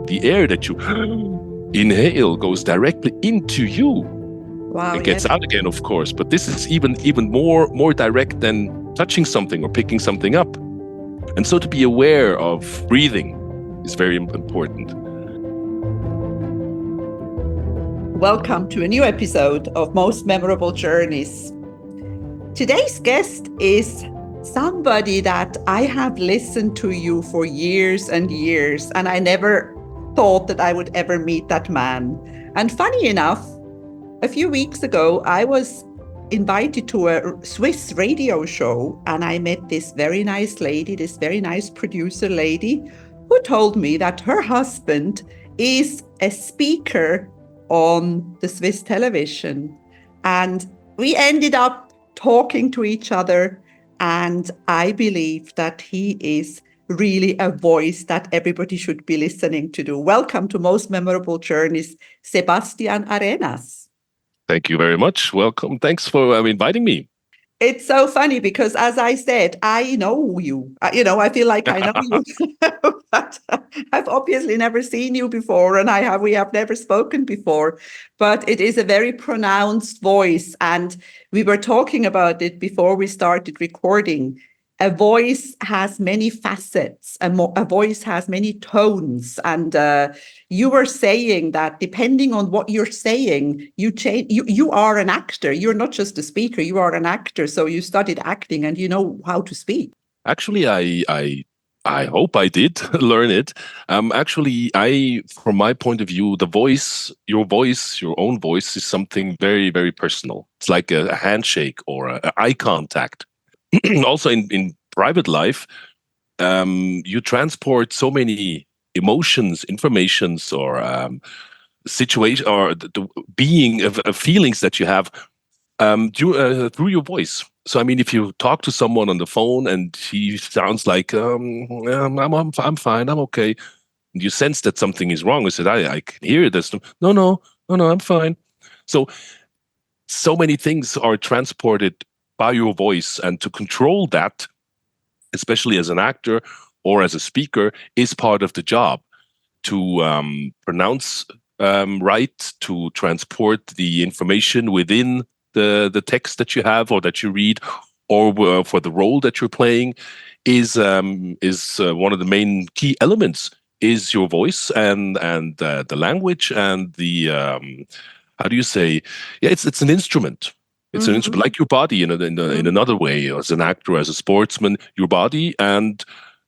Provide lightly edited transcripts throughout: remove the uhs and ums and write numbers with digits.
the air that you inhale goes directly into you. Wow, It gets out again, of course, but this is even more direct than touching something or picking something up. And so to be aware of breathing is very important. Welcome to a new episode of Most Memorable Journeys. Today's guest is somebody that I have listened to you for years and years, and I never thought that I would ever meet that man. And funny enough, a few weeks ago, I was invited to a Swiss radio show, and I met this very nice lady, this very nice producer lady, who told me that her husband is a speaker on the Swiss television. And we ended up talking to each other, and I believe that he is really a voice that everybody should be listening to. Welcome to Most Memorable Journeys, Sebastian Arenas. Thank you very much. Welcome. Thanks for inviting me. It's so funny because, as I said, I know you. I feel like I know you, but I've obviously never seen you before, and we have never spoken before. But it is a very pronounced voice, and we were talking about it before we started recording. A voice has many facets. A voice has many tones, and you were saying that depending on what you're saying, you change. You are an actor. You're not just a speaker. You are an actor. So you studied acting, and you know how to speak. Actually, I hope I did learn it. Actually, from my point of view, your own voice, is something very, very personal. It's like a handshake or a eye contact. Also, in private life, you transport so many emotions, informations, or situation, or the being of feelings that you have through your voice. So, I mean, if you talk to someone on the phone and he sounds like, I'm fine, I'm okay, and you sense that something is wrong, you said, I can hear this. No, I'm fine. So many things are transported by your voice, and to control that, especially as an actor or as a speaker, is part of the job. To pronounce right, to transport the information within the text that you have or that you read, or for the role that you're playing, is one of the main key elements. Is your voice and the language and the how do you say? Yeah, it's an instrument. It's an instrument, like your body in another way. As an actor, as a sportsman, your body and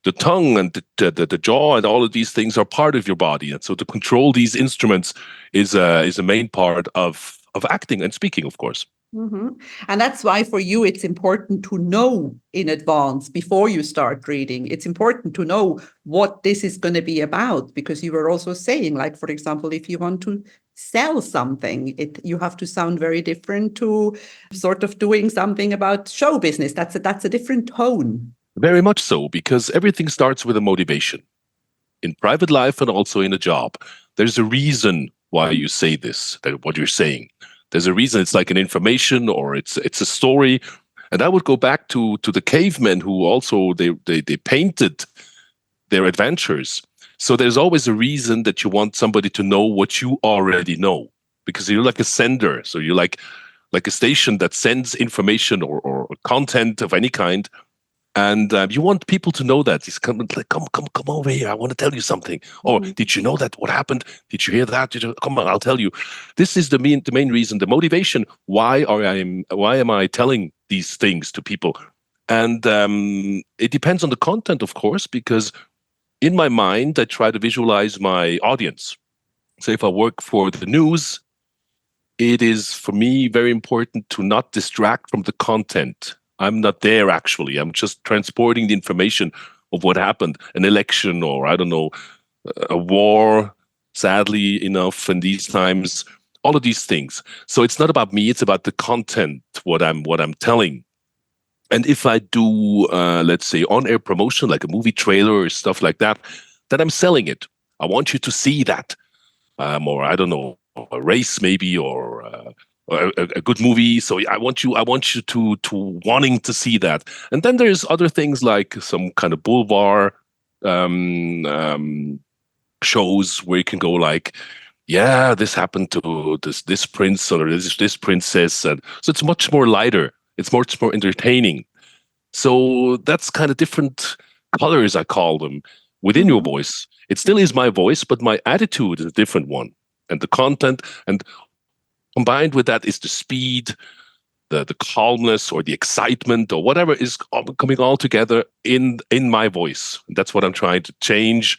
the tongue and the jaw and all of these things are part of your body. And so to control these instruments is a main part of acting and speaking, of course. Mm-hmm. And that's why for you, it's important to know in advance before you start reading. It's important to know what this is going to be about, because you were also saying, like, for example, if you want to sell something, you have to sound very different to sort of doing something about show business. That's a different tone. Very much so, because everything starts with a motivation in private life and also in a job. There's a reason why you say this, that what you're saying. There's a reason. It's like an information, or it's a story. And I would go back to the cavemen who also they painted their adventures. So there's always a reason that you want somebody to know what you already know, because you're like a sender. So you're like a station that sends information or content of any kind. And you want people to know that. He's come over here. I want to tell you something. Or did you know that? What happened? Did you hear that? Come on, I'll tell you. This is the main reason, the motivation. Why am I telling these things to people? And it depends on the content, of course, because in my mind, I try to visualize my audience. So if I work for the news, it is for me very important to not distract from the content. I'm not there, actually. I'm just transporting the information of what happened, an election, or I don't know, a war, sadly enough, in these times, all of these things. So it's not about me, it's about the content, what I'm telling. And if I do, let's say, on-air promotion, like a movie trailer or stuff like that, then I'm selling it. I want you to see that. Or I don't know, a race maybe, or a good movie. So I want you to wanting to see that. And then there's other things like some kind of boulevard shows where you can go like, yeah, this happened to this prince or this princess, and so it's much more lighter. It's much more entertaining. So that's kind of different colors, I call them, within your Mhm. voice. It still is my voice, but my attitude is a different one. And the content, and combined with that is the speed, the calmness or the excitement or whatever is coming all together in my voice. That's what I'm trying to change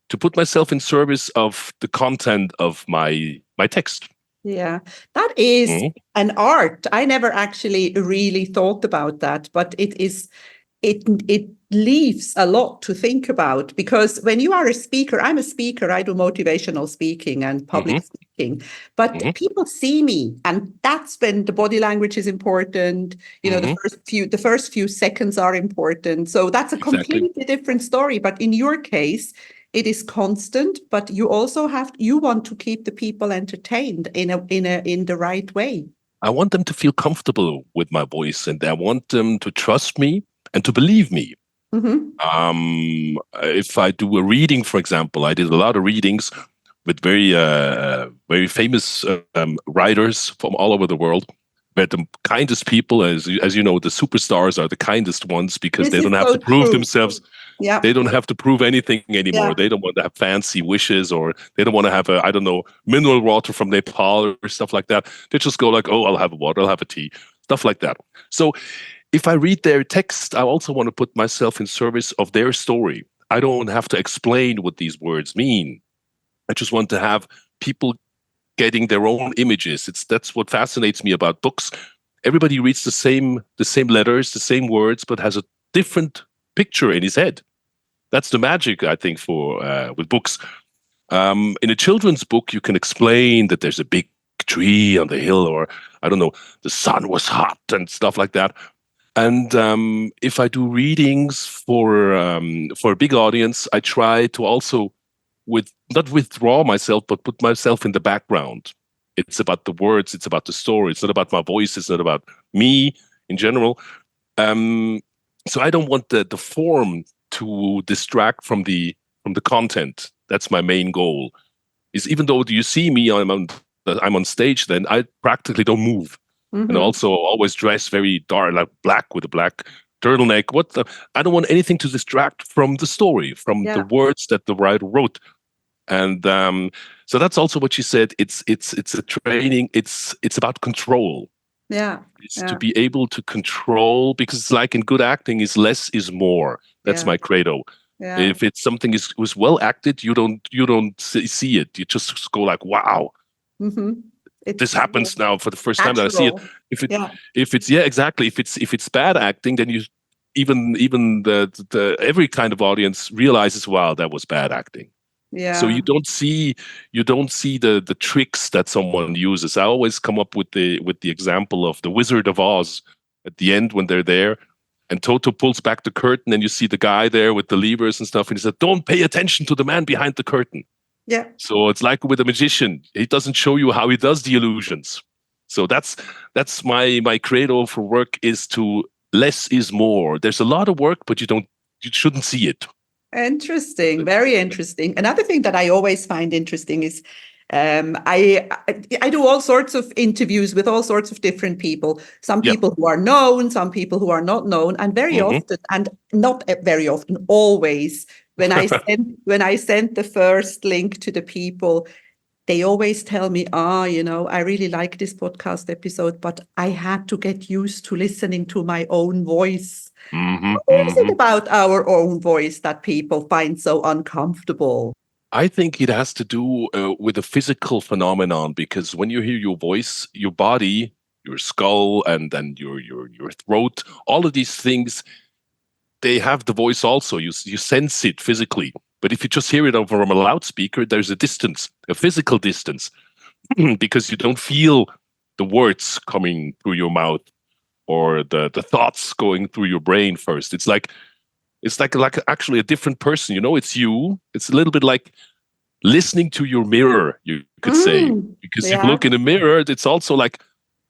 to put myself in service of the content of my text. Yeah, that is Mhm. an art. I never actually really thought about that, but it leaves a lot to think about, because when you are a speaker, I'm a speaker, I do motivational speaking and public Mhm. speaking, but Mhm. people see me, and that's when the body language is important. You know, Mhm. the first few seconds are important. So that's a Exactly. completely different story. But in your case, it is constant, but you want to keep the people entertained in the right way. I want them to feel comfortable with my voice, and I want them to trust me and to believe me. Hmm. If I do a reading, for example, I did a lot of readings with very famous writers from all over the world. They're the kindest people, as you know, the superstars are the kindest ones because This they is don't have so to prove true. themselves. Yeah. They don't have to prove anything Yeah. anymore. They don't want to have fancy wishes, or they don't want to have I don't know, mineral water from Nepal or stuff like that. They just go like, oh, I'll have a water, I'll have a tea, stuff like that. So if I read their text, I also want to put myself in service of their story. I don't have to explain what these words mean. I just want to have people getting their own images. That's what fascinates me about books. Everybody reads the same letters, the same words, but has a different picture in his head. That's the magic, I think, for with books. In a children's book, you can explain that there's a big tree on the hill, or I don't know, the sun was hot and stuff like that. And if I do readings for a big audience, I try to also with not withdraw myself, but put myself in the background. It's about the words, it's about the story, it's not about my voice, it's not about me in general. Um, so I don't want the form to distract from the content. That's my main goal. Is even though you see me, I'm on stage, then I practically don't move, and Hmm. also always dress very dark, like black with a black turtleneck. I don't want anything to distract from the story, from the Yeah. words that the writer wrote. And so that's also what she said. It's a training. It's about control. Yeah. It's to Yeah. be able to control, because it's like in good acting is less is more. That's Yeah. my credo. Yeah. If it's something is was well acted, you don't see it. You just go like, wow, Hmm. this It's happens now for the first time that I see it. natural. If it Yeah. if it's yeah, exactly. If it's bad acting, then you even the every kind of audience realizes, wow, that was bad acting. So Yeah. you don't see the tricks that someone uses. I always come up with the example of the Wizard of Oz at the end when they're there, and Toto pulls back the curtain, and you see the guy there with the levers and stuff, and he said, "Don't pay attention to the man behind the curtain." Yeah. So it's like with a magician; he doesn't show you how he does the illusions. So that's my credo for work is to less is more. There's a lot of work, but you shouldn't see it. Interesting. Very interesting. Another thing that I always find interesting is I do all sorts of interviews with all sorts of different people. Some Yeah. people who are known, some people who are not known, and very Hmm. often, and not very often, always when I send the first link to the people, they always tell me, I really like this podcast episode, but I had to get used to listening to my own voice. Hmm. What is it Hmm. about our own voice that people find so uncomfortable? I think it has to do with a physical phenomenon, because when you hear your voice, your body, your skull, and then your throat, all of these things, they have the voice also. You sense it physically. But if you just hear it over a loudspeaker, there's a distance, a physical distance, because you don't feel the words coming through your mouth or the thoughts going through your brain first. It's like actually a different person. It's you. It's a little bit like listening to your mirror, you could say, Mm, because you yeah. look in the mirror, it's also like,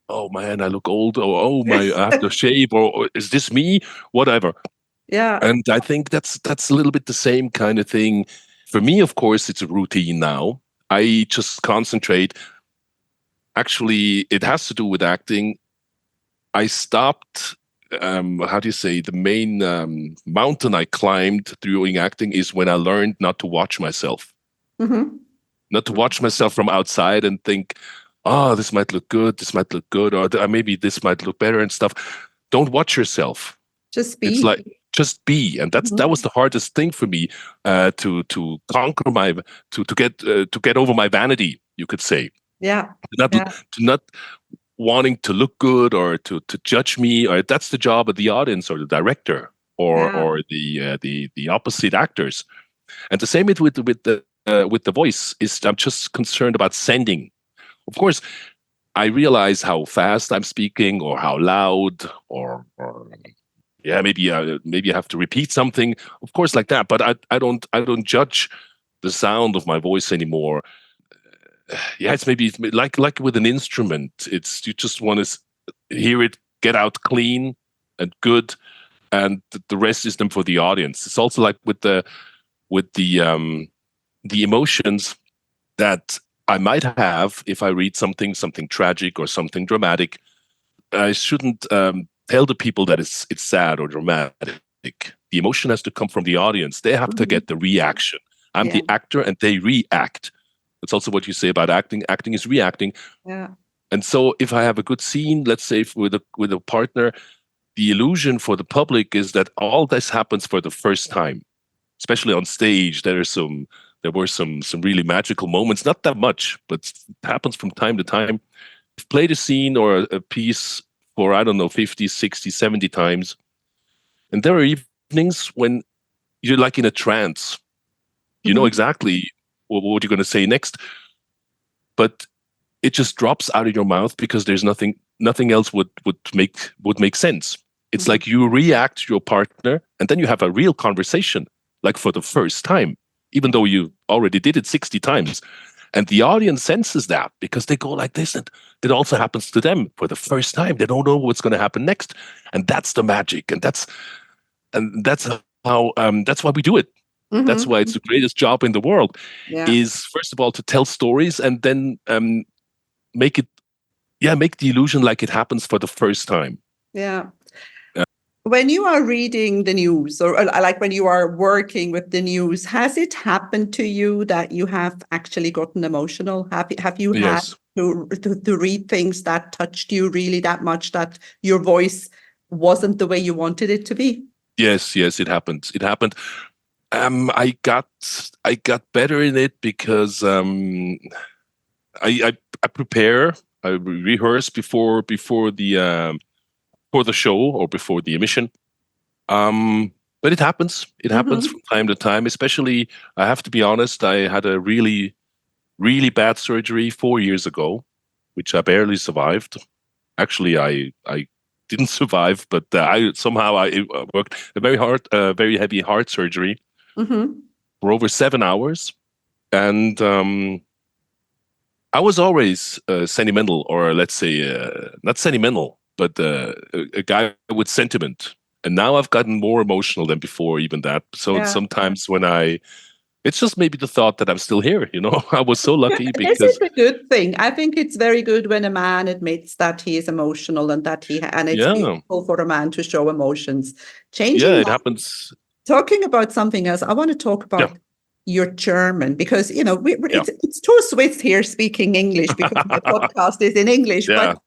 oh man, I look old, or oh my, I have to shave, or is this me? Whatever. Yeah. And I think that's a little bit the same kind of thing. For me, of course, it's a routine now. I just concentrate. Actually, it has to do with acting. I stopped, how do you say, the main mountain I climbed doing acting is when I learned not to watch myself, Mm-hmm. not to watch myself from outside and think, oh, this might look good, this might look good, or maybe this might look better and stuff. Don't watch yourself. Just It's be. like just be, and that Mhm. was the hardest thing for me to conquer my to get over my vanity, you could say, Yeah. not Yeah. to not wanting to look good or to judge me, or that's the job of the audience or the director Yeah. or the opposite actors. And the same with the voice is I'm just concerned about sending. Of course, I realize how fast I'm speaking or how loud or yeah, maybe I have to repeat something, of course, like that. But I don't judge the sound of my voice anymore. Yeah, it's like with an instrument. It's you just want to hear it get out clean and good, and the rest is them for the audience. It's also like with the emotions that I might have if I read something tragic or something dramatic. I shouldn't tell the people that it's sad or dramatic. The emotion has to come from the audience. They have to Mhm. get the reaction. I'm Yeah. the actor, and they react. That's also what you say about acting. Acting is reacting. Yeah. And so, if I have a good scene, let's say with a partner, the illusion for the public is that all this happens for the first time, especially on stage. There were some really magical moments. Not that much, but it happens from time to time. You've played a scene or a piece for, I don't know, 50, 60, 70 times. And there are evenings when you're like in a trance. You know Mhm. exactly what you're going to say next, but it just drops out of your mouth because there's nothing else would make sense. It's Mhm. like you react to your partner and then you have a real conversation, like for the first time, even though you already did it 60 times. And the audience senses that because they go like this, and it also happens to them for the first time. They don't know what's going to happen next, and that's the magic, and that's how that's why we do it. That's Mhm. why it's the greatest job in the world. Yeah. Is first of all to tell stories and then make it, yeah, make the illusion like it happens for the first time. Yeah. Uh, When you are reading the news or like when you are working with the news, has it happened to you that you have actually gotten emotional? Have you had yes, to read things that touched you really that much that your voice wasn't the way you wanted it to be? yes, it happened. It happened. I got better in it because I prepare, I rehearse before the show or before the emission. But it happens. It happens Mm-hmm. from time to time. Especially, I have to be honest. I had a really bad surgery 4 years ago, which I barely survived. Actually, I didn't survive, but I worked a very heavy heart surgery Mm-hmm. for over 7 hours, and I was always sentimental, or let's say not sentimental, but a guy with sentiment. And now I've gotten more emotional than before, even that. So Yeah. sometimes it's just maybe the thought that I'm still here. I was so lucky This is because, a good thing. I think it's very good when a man admits that he is emotional and and it's yeah, beautiful for a man to show emotions. yeah, Changing it happens. Talking about something else, I want to talk Yeah, about your German because yeah, it's too Swiss here speaking English because my podcast is in English. yeah, But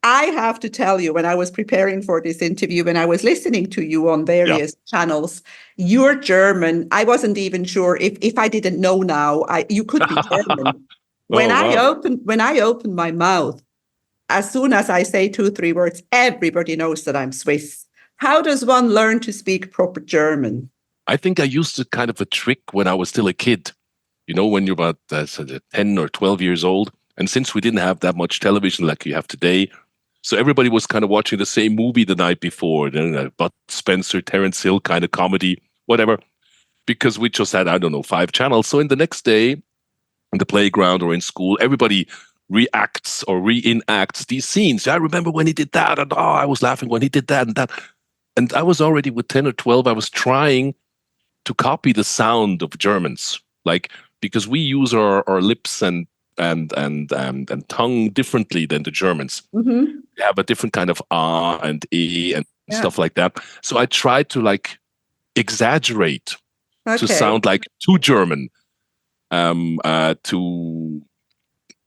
I have to tell you, when I was preparing for this interview, when I was listening to you on yeah. various channels, your German, I wasn't even sure if I didn't know now, you could be German. Oh wow. When I open my mouth, as soon as I say two, three words, everybody knows that I'm Swiss. How does one learn to speak proper German? I think I used a kind of a trick when I was still a kid. When you're about 10 or 12 years old. And since we didn't have that much television like you have today, so everybody was kind of watching the same movie the night before, Bud Spencer, Terence Hill kind of comedy, whatever, because we just had, I don't know, 5 channels. So in the next day, in the playground or in school, everybody reacts or reenacts these scenes. I remember when he did that, and oh, I was laughing when he did that and that. And I was already with 10 or 12, I was trying to copy the sound of Germans. like because we use our lips and tongue differently than the Germans. Mm-hmm. They have a different kind of ah and e and Yeah. stuff like that. So I tried to like exaggerate to Okay. sound like too German. To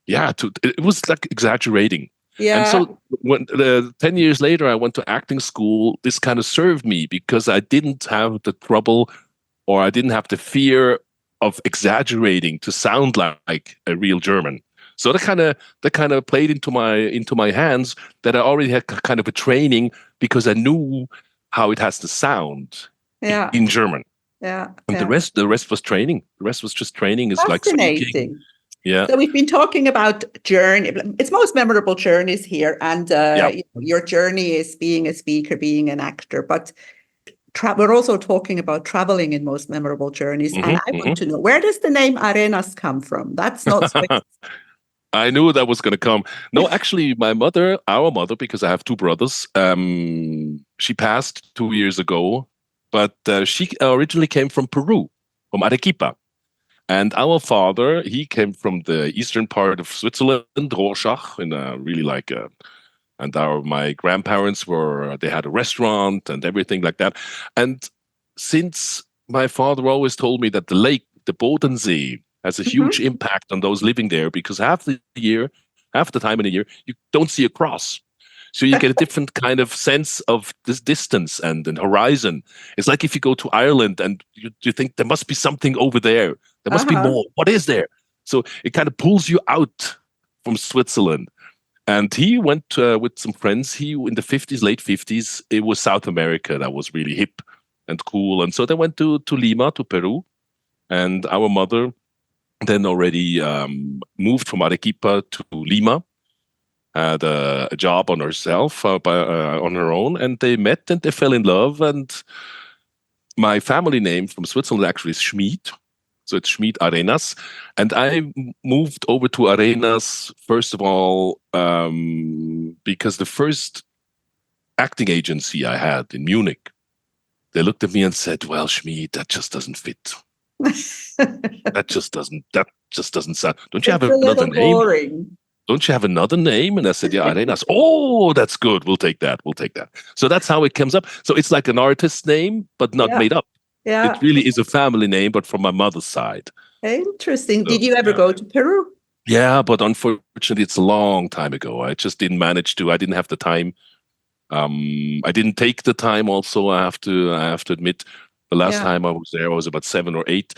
yeah, to it was like exaggerating. And Yeah. so when 10 years later I went to acting school, this kind of served me because I didn't have the trouble or I didn't have the fear of exaggerating to sound like a real German. So that kind of played into my hands that I already had kind of a training because I knew how it has to sound Yeah. in German. Yeah. And the Yeah. rest the rest was training. The rest was just training is like speaking. Fascinating. Yeah. So we've been talking about journey. It's most memorable journeys here, and Yeah. your journey is being a speaker, being an actor. But we're also talking about traveling in most memorable journeys. And I want to know, where does the name Arenas come from? That's not Swiss. I knew that was going to come. No, actually, our mother, because I have two brothers, she passed 2 years ago, but she originally came from Peru, from Arequipa. And our father, he came from the eastern part of Switzerland, Rorschach, in really like and my grandparents they had a restaurant and everything like that. And since my father always told me that the lake, the Bodensee, has a huge Mhm. impact on those living there because half the time in a year, you don't see a cross. So you get a different kind of sense of this distance and horizon. It's like if you go to Ireland and you think there must be something over there. There must be Uh-huh. more. What is there? So it kind of pulls you out from Switzerland. And he went with some friends. He in the 50s, late 50s. It was South America that was really hip and cool. And so they went to Lima, to Peru. And our mother then already moved from Arequipa to Lima, had a job on herself, on her own. And they met and they fell in love. And my family name from Switzerland actually is Schmid. So it's Schmid Arenas. And I moved over to Arenas, first of all, because the first acting agency I had in Munich, they looked at me and said, well, Schmid, that just doesn't fit. That just doesn't sound. Don't you have It's a another little name? boring. Don't you have another name? And I said, yeah, Arenas. Oh, that's good. We'll take that. We'll take that. So that's how it comes up. So it's like an artist's name, but not Yeah. made up. It Yeah. really is a family name, but from my mother's side. Interesting. Did So, you ever yeah. go to Peru? Yeah, but unfortunately, it's a long time ago. I just didn't manage to. I didn't have the time. I didn't take the time. Also, I have to admit, the last Yeah. time I was there, I was about 7 or 8.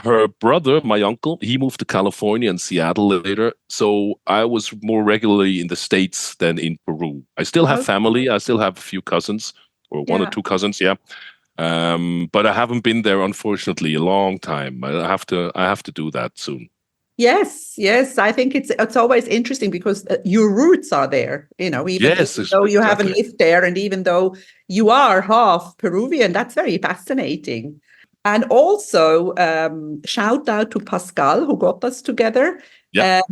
Her brother, my uncle, he moved to California and Seattle later. So I was more regularly in the States than in Peru. I still have Okay. family. I still have a few cousins, or one or Yeah. two cousins. Yeah, but I haven't been there, unfortunately, a long time. I have to do that soon. Yes, yes. I think it's always interesting because your roots are there, Yes, even though you haven't exactly. lived there, and even though you are half Peruvian, that's very fascinating. And also, shout out to Pascal who got us together. Yeah.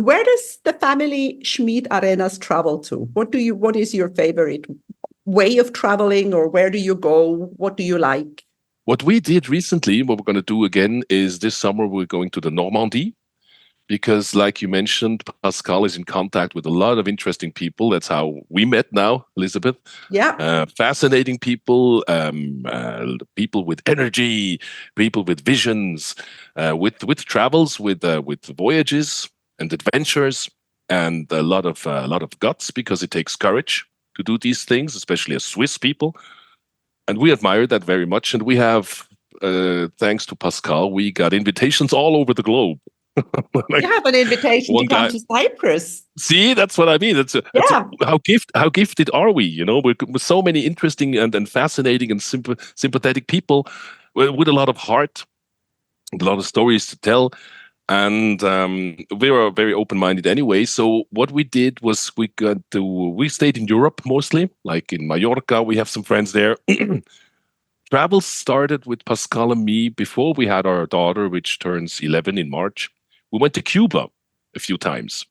Where does the family Schmid Arenas travel to? What is your favorite way of traveling, or where do you go? What do you like? What we did recently, what we're going to do again, is this summer we're going to the Normandy because, like you mentioned, Pascal is in contact with a lot of interesting people. That's how we met now, Elizabeth. Yeah. Fascinating people, people with energy, people with visions, with travels, with voyages and adventures, and a lot of guts because it takes courage to do these things, especially as Swiss people. And we admire that very much. And we have, thanks to Pascal, we got invitations all over the globe. You Like have an invitation to one come guy, to Cyprus. see, that's what I mean. Yeah. How gifted are we? With so many interesting and fascinating and sympathetic people with a lot of heart, a lot of stories to tell. And we were very open-minded anyway. So what we did was we stayed in Europe mostly, like in Mallorca. We have some friends there. Travel started with Pascal and me before we had our daughter, which turns 11 in March. We went to Cuba a few times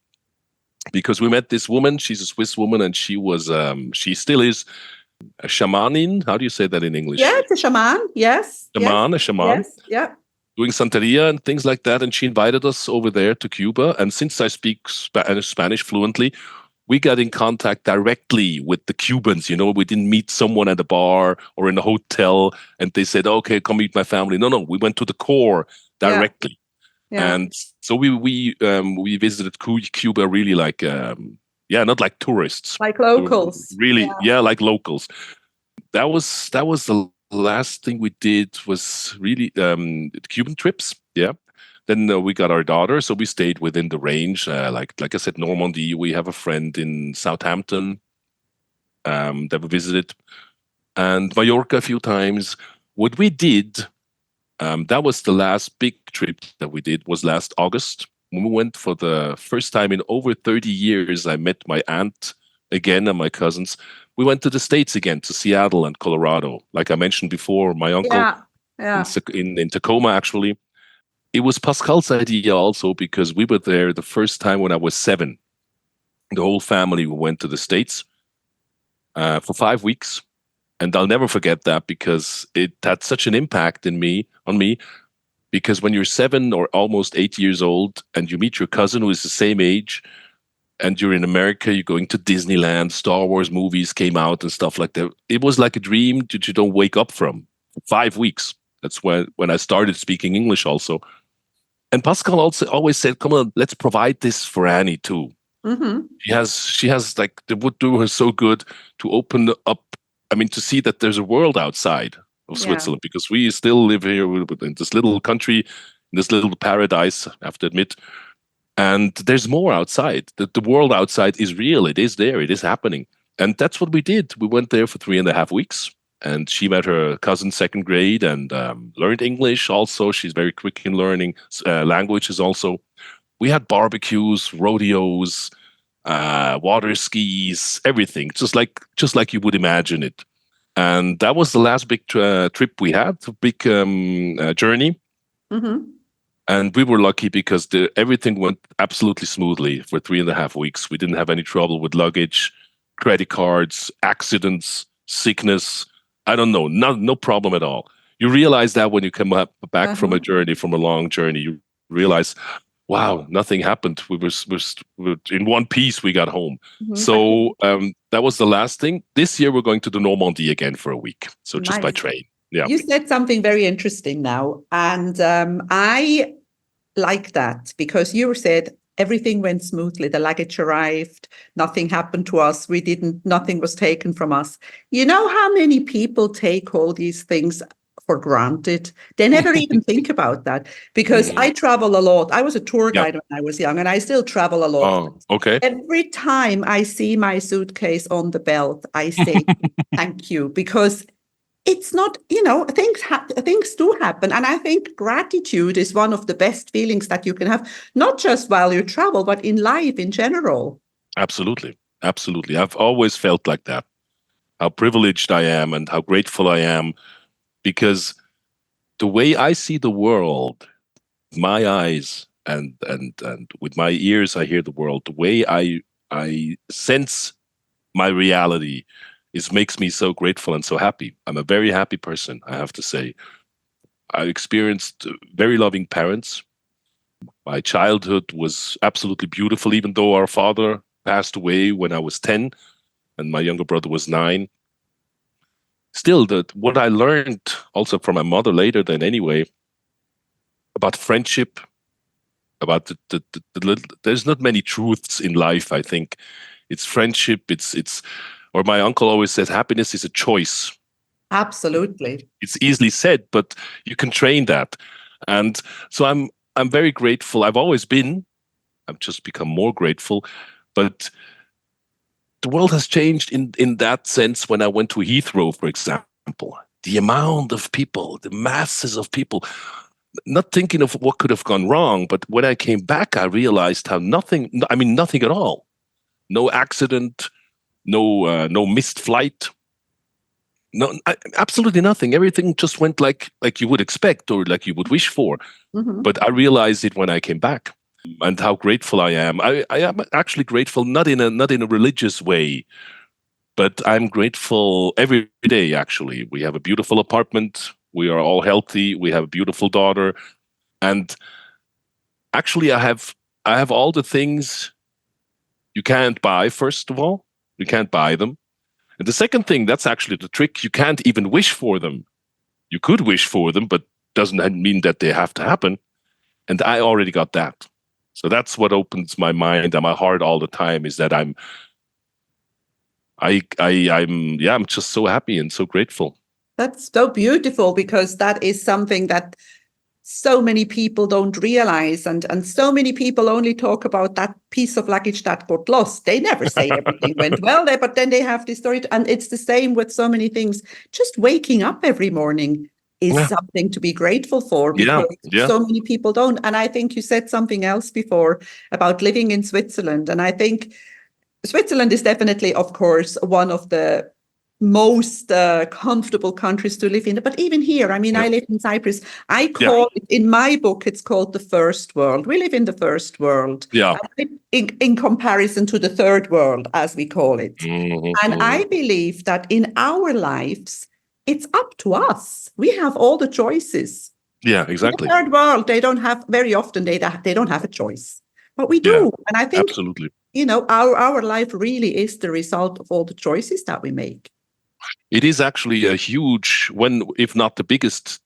because we met this woman. She's a Swiss woman, and she still is a shamanin. How do you say that in Yeah, English? it's a shaman. Yes, yes, A shaman. yes, yeah. doing Santeria and things like that. And she invited us over there to Cuba. And since I speak Spanish fluently, we got in contact directly with the Cubans. We didn't meet someone at a bar or in a hotel and they said, okay, come meet my family. No, we went to the core Yeah. directly. Yeah. And so we visited Cuba really like, not like tourists. Like locals. Really, Yeah. like locals. That was the last thing we did was really Cuban trips. Yeah. Then we got our daughter, so we stayed within the range. Like I said, Normandy. We have a friend in Southampton that we visited, and Mallorca a few times. What we did, that was the last big trip that we did, was last August when we went for the first time in over 30 years. I met my aunt again and my cousins. We went to the States again, to Seattle and Colorado. Like I mentioned before, my uncle Yeah. Yeah. in Tacoma, actually. It was Pascale's idea also because we were there the first time when I was 7. The whole family went to the States for 5 weeks. And I'll never forget that because it had such an impact on me. Because when you're 7 or almost 8 years old and you meet your cousin who is the same age, and you're in America, you're going to Disneyland, Star Wars movies came out and stuff like that. It was like a dream that you don't wake up from. 5 weeks. That's when I started speaking English also. And Pascal also always said, come on, let's provide this for Annie too. Mm-hmm. She has like, it would do her so good to open up, to see that there's a world outside of Yeah. Switzerland, because we still live here in this little country, in this little paradise, I have to admit. And there's more outside. The world outside is real. It is there. It is happening. And that's what we did. We went there for 3.5 weeks. And she met her cousin 2nd grade and learned English also. She's very quick in learning languages also. We had barbecues, rodeos, water skis, everything, just like you would imagine it. And that was the last big trip we had, big journey. Mm-hmm. And we were lucky because everything went absolutely smoothly for 3.5 weeks. We didn't have any trouble with luggage, credit cards, accidents, sickness. I don't know, no problem at all. You realize that when you come back from a long journey, you realize, wow, nothing happened. We were in one piece. We got home. Mm-hmm. So that was the last thing. This year we're going to do Normandy again for a week. So just by Nice. train. Yeah. You said something very interesting now, and I like that because you said everything went smoothly. The luggage arrived, nothing happened to us. Nothing was taken from us. You know how many people take all these things for granted? They never even think about that, because I travel a lot. I was a tour guide when I was young, and I still travel a lot. Oh, okay. Every time I see my suitcase on the belt, I say thank you, because it's not, things do happen. And I think gratitude is one of the best feelings that you can have, not just while you travel, but in life in general. Absolutely. Absolutely. I've always felt like that, how privileged I am and how grateful I am, because the way I see the world, my eyes and with my ears, I hear the world, the way I sense my reality makes me so grateful and so happy. I'm a very happy person, I have to say. I experienced very loving parents. My childhood was absolutely beautiful, even though our father passed away when I was 10 and my younger brother was 9. Still, what I learned also from my mother later then anyway, about friendship, about there's not many truths in life, I think. It's friendship, or my uncle always says, happiness is a choice. Absolutely. It's easily said, but you can train that. And so I'm very grateful. I've just become more grateful. But the world has changed in that sense when I went to Heathrow, for example. The amount of people, the masses of people, not thinking of what could have gone wrong, but when I came back, I realized how nothing at all. No accident, no missed flight, absolutely nothing. Everything just went like you would expect or like you would wish for. Mm-hmm. But I realized it when I came back, and how grateful I am. I am actually grateful, not in a religious way, but I'm grateful every day. Actually, we have a beautiful apartment. We are all healthy. We have a beautiful daughter. And actually, I have all the things you can't buy. First of all, you can't buy them. And the second thing, that's actually the trick. You can't even wish for them. You could wish for them, but doesn't mean that they have to happen. And I already got that. So that's what opens my mind and my heart all the time, is that I'm just so happy and so grateful. That's so beautiful, because that is something that so many people don't realize, and so many people only talk about that piece of luggage that got lost. They never say everything went well there, but then they have this story. And it's the same with so many things. Just waking up every morning is Yeah. something to be grateful for, Yeah, because yeah. so many people don't. And I think you said something else before about living in Switzerland. And I think Switzerland is definitely, of course, one of the most comfortable countries to live in. But even here, I mean, Yeah. I live in Cyprus. I Yeah. call it, in my book, it's called the first world. We live in the first world, Yeah. in comparison to the third world, as we call it. And I believe that in our lives, it's up to us. We have all the choices. Yeah, In exactly. the third world, they don't have, very often, they don't have a choice. But we Yeah, do. And I think, absolutely. our life really is the result of all the choices that we make. It is actually a huge, when if not the biggest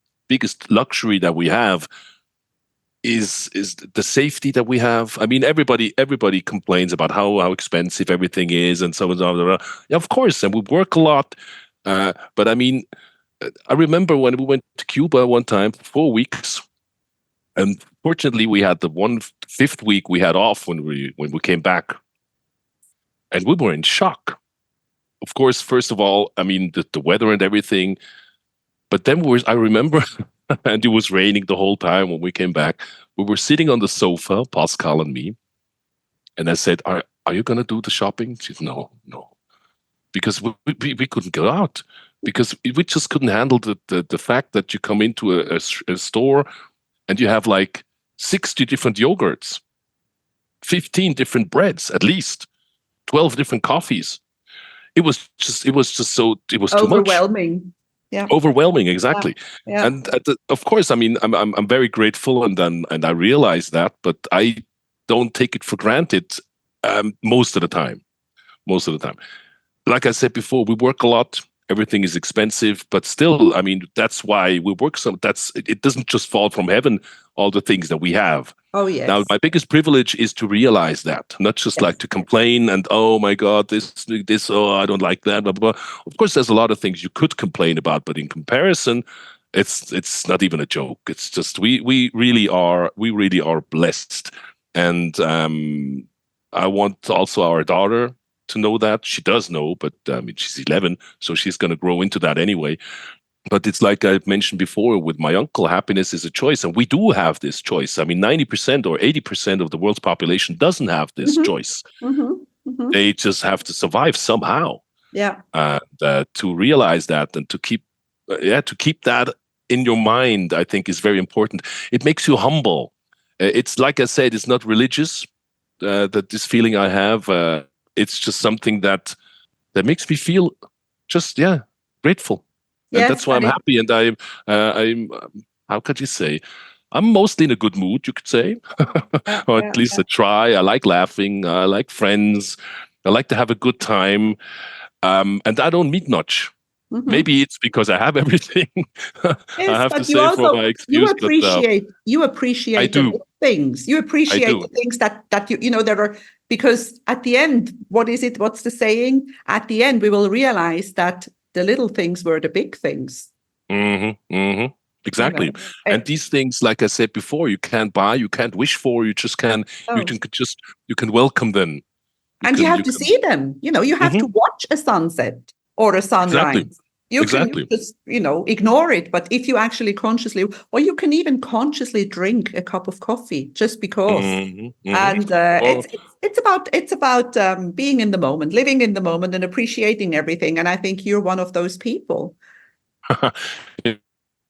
luxury that we have, is the safety that we have. I mean, everybody complains about how expensive everything is and so on. Yeah, of course, and we work a lot. But I mean, I remember when we went to Cuba one time for 4 weeks, and fortunately we had the 1/5 week we had off when we came back, and we were in shock. Of course, first of all, I mean the weather and everything. But then I remember, and it was raining the whole time when we came back. We were sitting on the sofa, Pascale and me, and I said, "Are you going to do the shopping?" She said, "No, no," because we couldn't go out, because we just couldn't handle the fact that you come into a store and you have like 60 different yogurts, 15 different breads, at least 12 different coffees. It was too much. Overwhelming. Yeah. Overwhelming, Yeah. exactly. Yeah. And of course, I mean, I'm very grateful, and I realize that, but I don't take it for granted most of the time. Most of the time, like I said before, we work a lot. Everything is expensive, but still, I mean, that's why we work. It doesn't just fall from heaven, all the things that we have. Oh, Now, yes. my biggest privilege is to realize that, not just like Yes. to complain and, oh my God, oh, I don't like that, blah, blah, blah. Of course, there's a lot of things you could complain about, but in comparison, it's not even a joke. It's just we really are blessed, and I want also our daughter to know that. She does know, but I mean, she's 11, so she's going to grow into that anyway. But it's like I mentioned before with my uncle, happiness is a choice. And we do have this choice. I mean, 90% or 80% of the world's population doesn't have this Mm-hmm. choice. Mm-hmm. They just have to survive somehow. Yeah. And to realize that, and to keep that in your mind, I think is very important. It makes you humble. It's like I said, it's not religious, that this feeling I have. It's just something that makes me feel just, grateful. And Yes. that's why I'm happy. And I'm, how could you say? I'm mostly in a good mood, you could say, Yeah. or Yeah. at least I try. I like laughing. I like friends. I like to have a good time. And I don't meet much. Mm-hmm. Maybe it's because I have everything. I Yes, have to but you say for also, my excuse, but you I appreciate the do. little things. You I appreciate do. the things that there are, because at the end, what is it? What's the saying? At the end, we will realize that the little things were the big things. Mm-hmm, mm-hmm. You know. Exactly. And these things, like I said before, you can't buy, you can't wish for, you just can, you Oh. can just, you can welcome them. And you have to see them. You have to Mhm. watch a sunset or a Exactly. sunrise. You can Exactly. just, ignore it. But if you actually consciously, or you can even consciously drink a cup of coffee just because. Mhm, mhm. And Well, it's about being in the moment, living in the moment, and appreciating everything. And I think you're one of those people.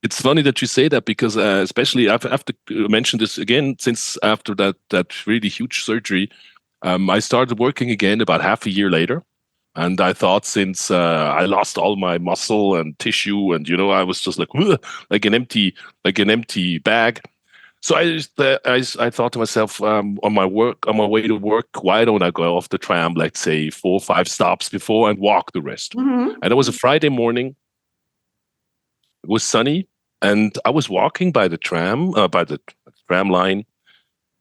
it's funny that you say that, because especially I have to mention this again, since after that really huge surgery, I started working again about half a year later. And I thought, since I lost all my muscle and tissue, and I was just like, "Ugh," like an empty bag. So I thought to myself, on my way to work, why don't I go off the tram, let's say 4 or 5 stops before, and walk the rest? Mm-hmm. And it was a Friday morning. It was sunny, and I was walking by the tram line,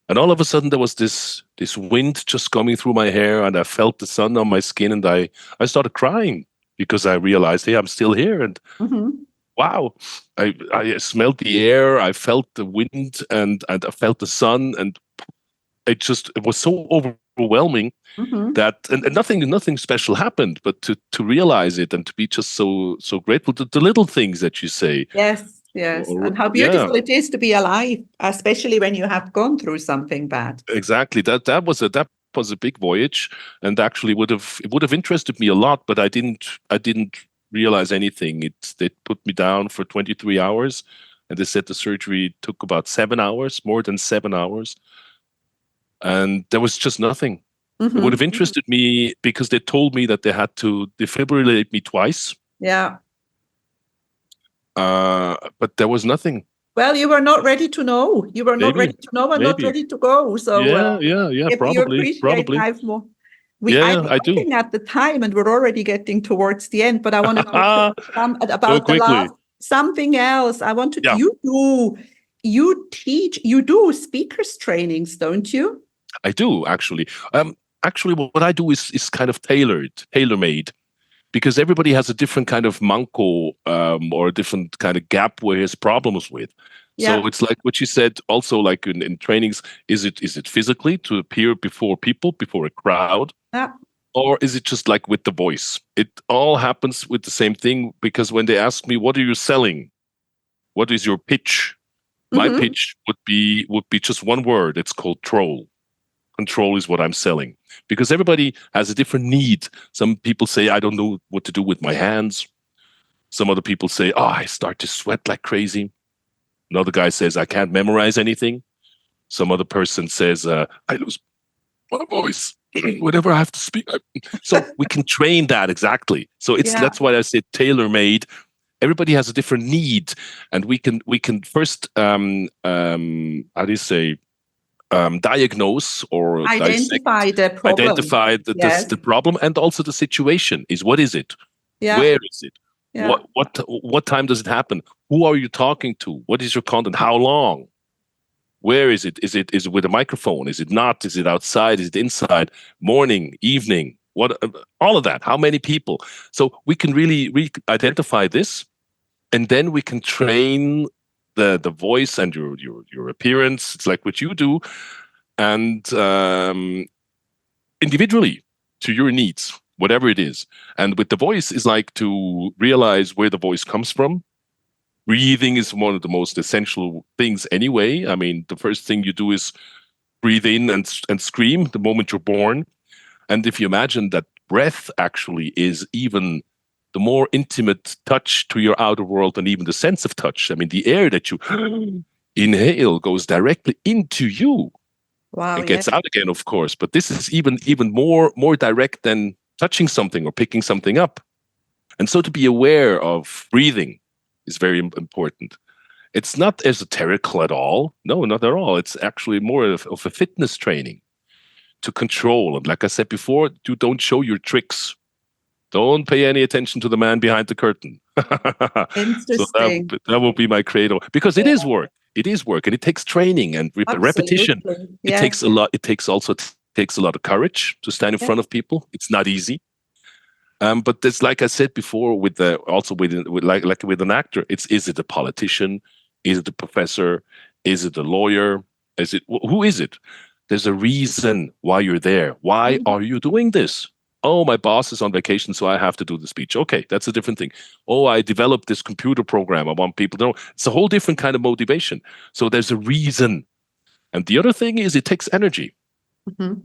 and all of a sudden there was this wind just coming through my hair, and I felt the sun on my skin, and I started crying because I realized, hey, I'm still here, and Mm-hmm. wow, I smelled the air, I felt the wind, and I felt the sun, and it was so overwhelming Mm-hmm. that and nothing special happened, but to realize it and to be just so grateful to the little things that you say. Yes, yes. And how Yeah, beautiful it is to be alive, especially when you have gone through something bad. exactly. That was a big voyage, and actually it would have interested me a lot, but I didn't realize anything. They put me down for 23 hours, and they said the surgery took about 7 hours, more than 7 hours, and there was just nothing. It would have Mm-hmm. interested me because they told me that they had to defibrillate me twice, Yeah. but there was nothing. Well, you were not ready to know. You were not ready Maybe, to know and not maybe. ready to go. So Yeah, yeah, yeah. if you Probably, appreciate probably. life more. I'm Yeah, I do. looking at the time and we're already getting towards the end, but I want to talk So about the last quickly. something else. I want to, Yeah, you do speakers trainings, don't you? I do actually. Actually, what I do is kind of tailor-made, because everybody has a different kind of manko, or a different kind of gap where he has problems with. Yeah. So it's like what you said, also like in trainings, is it physically to appear before people, before a crowd, Yeah. or is it just like with the voice? It all happens with the same thing, because when they ask me, what are you selling? What is your pitch? My Mm-hmm. pitch would be just one word. It's called troll. Control is what I'm selling, because everybody has a different need. Some people say, I don't know what to do with my hands. Some other people say, oh, I start to sweat like crazy. Another guy says, I can't memorize anything. Some other person says, I lose my voice whenever I have to speak. So we can train that exactly. So Yeah. that's why I say tailor made. Everybody has a different need, and we can first, how do you say, diagnose or dissect, Identify the problem. identify Yes. the problem, and also the situation. Is what is it? Yeah. Where is it? Yeah. What time does it happen? Who are you talking to? What is your content? How long? Where is it? Is it with a microphone? Is it not? Is it outside? Is it inside? Morning, evening? What? All of that. How many people? So we can really identify this, and then we can train the voice and your appearance. It's like what you do, and individually to your needs, whatever it is. And with the voice is like to realize where the voice comes from. Breathing is one of the most essential things anyway. I mean, the first thing you do is breathe in and scream the moment you're born. And if you imagine that breath actually is even the more intimate touch to your outer world than even the sense of touch. I mean, the air that you inhale goes directly into you Wow. and Yeah. gets out again, of course. But this is even more direct than touching something or picking something up. And so to be aware of breathing is very important. It's not esoterical at all. No, not at all. It's actually more of a fitness training to control. And like I said before, you don't show your tricks. Don't pay any attention to the man behind the curtain. So Interesting. that will be my credo, because it is Yeah. work. It is work, and it takes training and repetition. Absolutely. It Yes. takes a lot. It takes a lot of courage to stand in Yeah. front of people. It's not easy. But there's, like I said before, like with an actor, is it a politician? Is it a professor? Is it a lawyer? Who is it? There's a reason why you're there. Why Mhm. are you doing this? Oh, my boss is on vacation, so I have to do the speech. Okay, that's a different thing. Oh, I developed this computer program. I want people to know. It's a whole different kind of motivation. So there's a reason. And the other thing is, it takes energy. Mhm.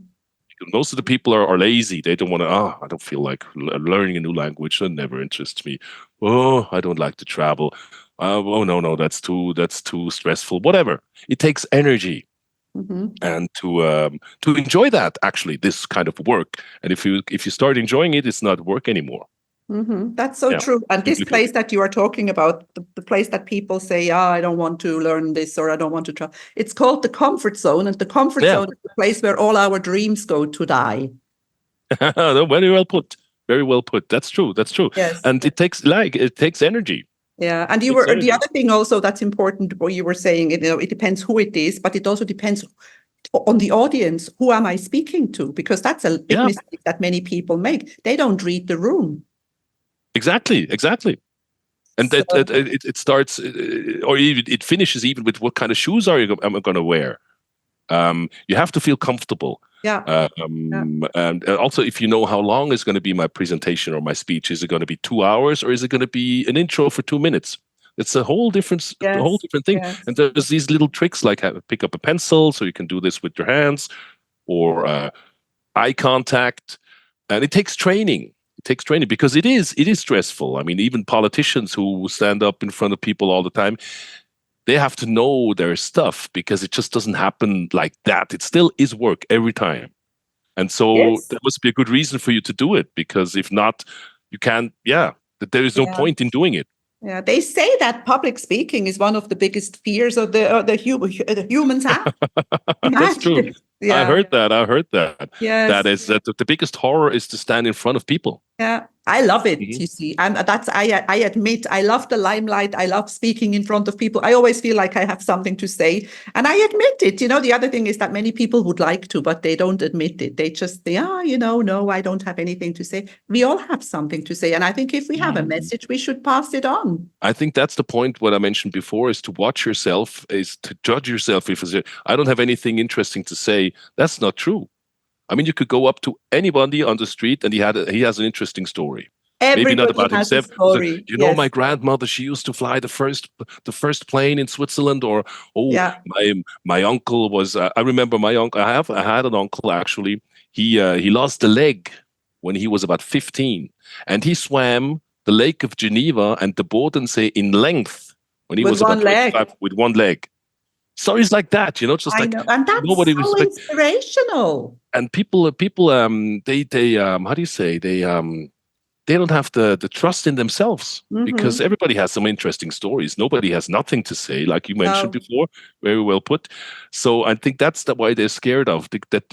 Most of the people are lazy. They don't want to, I don't feel like learning a new language. That never interests me. Oh, I don't like to travel. Oh, no, that's too stressful. Whatever. It takes energy, Mhm. and to enjoy that, actually, this kind of work. And if you start enjoying it, it's not work anymore. That's so Yeah, true. And this simply put. place that you are talking about, the place that people say, I don't want to learn this or I don't want to try. It's called the comfort zone. And the comfort Yeah. zone is the place where all our dreams go to die. No, very well put. Very well put. That's true. That's true. Yes. And it takes energy. Yeah. And It takes the energy. other thing also that's important, what you were saying, it depends who it is, but it also depends on the audience. Who am I speaking to? Because that's a big Yeah, mistake that many people make. They don't read the room. exactly. And So, it starts, or even it finishes even with what kind of shoes am I going to wear? You have to feel comfortable. yeah. And also, if you know how long is going to be my presentation or my speech, is it going to be 2 hours or is it going to be an intro for 2 minutes? It's a whole different thing. Yes. And there's these little tricks like pick up a pencil, so you can do this with your hands, or eye contact, and it takes training. It takes training because it is stressful. I mean, even politicians who stand up in front of people all the time, they have to know their stuff because it just doesn't happen like that. It still is work every time. And so Yes. there must be a good reason for you to do it, because if not, you can't, that there is no Yeah. point in doing it. Yeah, they say that public speaking is one of the biggest fears of the humans have. That's true. Imagine. I Yeah. heard that. That Yes. is that the biggest horror is to stand in front of people. Yeah. I love it. Mhm. You see, I admit I love the limelight. I love speaking in front of people. I always feel like I have something to say, and I admit it. The other thing is that many people would like to, but they don't admit it. They just say, no, I don't have anything to say. We all have something to say, and I think if we have a message, we should pass it on. I think that's the point. What I mentioned before is to watch yourself, is to judge yourself. If I don't have anything interesting to say, that's not true. I mean, you could go up to anybody on the street and he has an interesting story. Maybe not Everybody about has a himself. So, story. Yes. my grandmother, she used to fly the first plane in Switzerland, or Yeah. my uncle was. I remember my uncle. I had an uncle actually. He lost a leg when he was about 15, and he swam the Lake of Geneva and the Bodensee in length when he With was about one 25 leg. with one leg. Stories like that, just I like know. And that's nobody was so like, inspirational. and people they how do you say, they don't have the trust in themselves, because Mm-hmm. everybody has some interesting stories. Nobody has nothing to say, like you mentioned No. before. Very well put. So I think that's why they're scared of that,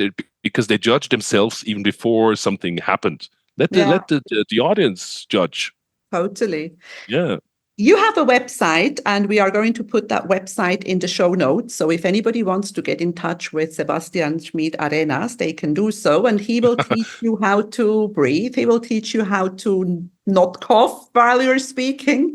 because they judge themselves even before something happened. Yeah, Let the audience judge. totally. Yeah. You have a website, and we are going to put that website in the show notes. So if anybody wants to get in touch with Sebastian Schmid Arenas, they can do so. And he will teach you how to breathe. He will teach you how to not cough while you're speaking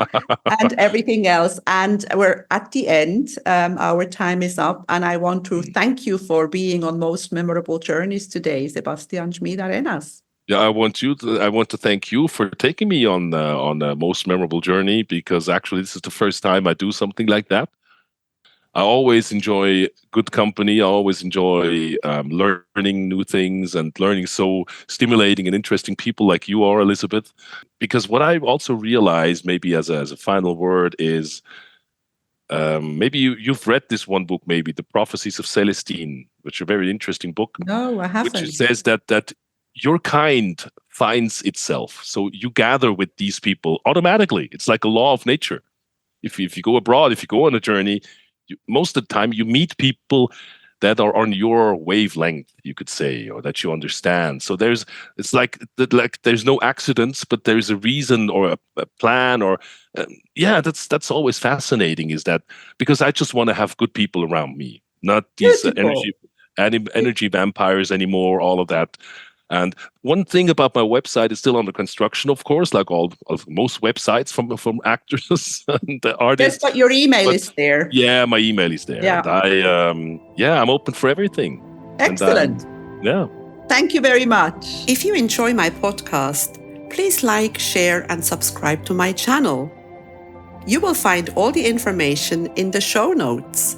and everything else. And we're at the end. Our time is up. And I want to thank you for being on Most Memorable Journeys today, Sebastian Schmid Arenas. Yeah, I want to thank you for taking me on a most memorable journey, because actually this is the first time I do something like that. I always enjoy good company. I always enjoy learning new things and learning so stimulating and interesting people like you are, Elizabeth. Because what I also realized, maybe as a final word, is maybe you've read this one book, maybe The Prophecies of Celestine, which is a very interesting book, No, I which haven't. says that your kind finds itself. So you gather with these people automatically. It's like a law of nature. If you go abroad, if you go on a journey, most of the time you meet people that are on your wavelength, you could say, or that you understand. So it's like there's no accidents, but there's a reason or a plan, or that's always fascinating. Is that because I just want to have good people around me, not these Beautiful. energy vampires anymore, all of that. And one thing about my website is still under construction, of course, like all of most websites from actors and Yes, artists. but your email But is there. yeah, my email is there, Yeah. and I'm open for everything. Excellent. And yeah. Thank you very much. If you enjoy my podcast, please like, share, and subscribe to my channel. You will find all the information in the show notes.